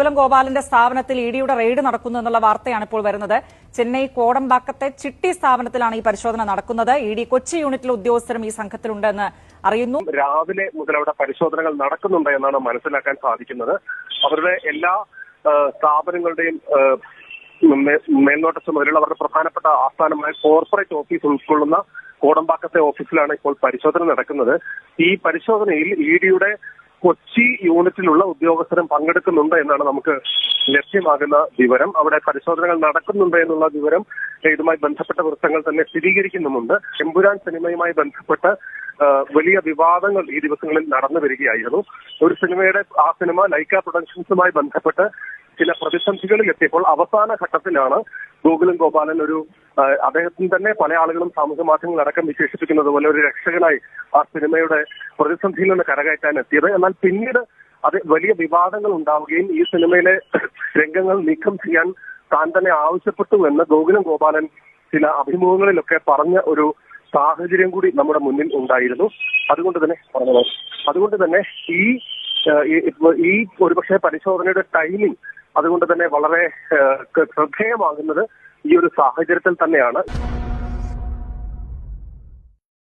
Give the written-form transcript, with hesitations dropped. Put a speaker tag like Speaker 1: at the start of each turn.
Speaker 1: ഗോകുലം ഗോപാലന്റെ സ്ഥാപനത്തിൽ ഇഡിയുടെ റെയ്ഡ് നടക്കുന്നു എന്നുള്ള വാർത്തയാണ് ഇപ്പോൾ വരുന്നത്. ചെന്നൈ കോടമ്പാക്കത്തെ ചിട്ടി സ്ഥാപനത്തിലാണ് ഈ പരിശോധന നടക്കുന്നത്. ഇഡി കൊച്ചി യൂണിറ്റിലെ ഉദ്യോഗസ്ഥരും ഈ സംഘത്തിലുണ്ടെന്ന് അറിയുന്നു.
Speaker 2: രാവിലെ മുതൽ അവിടെ പരിശോധനകൾ നടക്കുന്നുണ്ട് എന്നാണ് മനസ്സിലാക്കാൻ സാധിക്കുന്നത്. അവരുടെ എല്ലാ സ്ഥാപനങ്ങളുടെയും മേൽനോട്ട ചുമതലയുള്ള അവരുടെ പ്രധാനപ്പെട്ട ആസ്ഥാനമായ കോർപ്പറേറ്റ് ഓഫീസ് ഉൾക്കൊള്ളുന്ന കോടമ്പാക്കത്തെ ഓഫീസിലാണ് ഇപ്പോൾ പരിശോധന നടക്കുന്നത്. ഈ പരിശോധനയിൽ ഇഡിയുടെ കൊച്ചി യൂണിറ്റിലുള്ള ഉദ്യോഗസ്ഥരും പങ്കെടുക്കുന്നുണ്ട് എന്നാണ് നമുക്ക് ലഭ്യമാകുന്ന വിവരം. അവിടെ പരിശോധനകൾ നടക്കുന്നുണ്ട് എന്നുള്ള വിവരം ഇതുമായി ബന്ധപ്പെട്ട വൃത്തങ്ങൾ തന്നെ സ്ഥിരീകരിക്കുന്നുമുണ്ട്. എമ്പുരാൻ സിനിമയുമായി ബന്ധപ്പെട്ട് വലിയ വിവാദങ്ങൾ ഈ ദിവസങ്ങളിൽ നടന്നു വരികയായിരുന്നു. ഒരു സിനിമയുടെ ആ സിനിമ ലൈക്ക പ്രൊഡക്ഷൻസുമായി ബന്ധപ്പെട്ട് ചില പ്രതിസന്ധികളിൽ എത്തിയപ്പോൾ അവസാന ഘട്ടത്തിലാണ് ഗോകുലം ഗോപാലൻ അദ്ദേഹത്തിന് തന്നെ പല ആളുകളും സാമൂഹ്യ മാധ്യമങ്ങളടക്കം വിശേഷിപ്പിക്കുന്നത് പോലെ ഒരു രക്ഷകനായി ആ സിനിമയുടെ പ്രതിസന്ധിയിൽ നിന്ന് കരകയറ്റാൻ എത്തിയത്. എന്നാൽ പിന്നീട് അത് വലിയ വിവാദങ്ങൾ ഉണ്ടാവുകയും ഈ സിനിമയിലെ രംഗങ്ങൾ നീക്കം ചെയ്യാൻ താൻ തന്നെ ആവശ്യപ്പെട്ടു എന്ന് ഗോകുലം ഗോപാലൻ ചില അഭിമുഖങ്ങളിലൊക്കെ പറഞ്ഞ ഒരു സാഹചര്യം കൂടി നമ്മുടെ മുന്നിൽ ഉണ്ടായിരുന്നു. അതുകൊണ്ട് തന്നെ ഈ ഒരുപക്ഷെ പരിശോധനയുടെ ടൈമിംഗ് അതുകൊണ്ട് തന്നെ വളരെ ശ്രദ്ധേയമാകുന്നത് ഈ ഒരു സാഹചര്യത്തിൽ തന്നെയാണ്.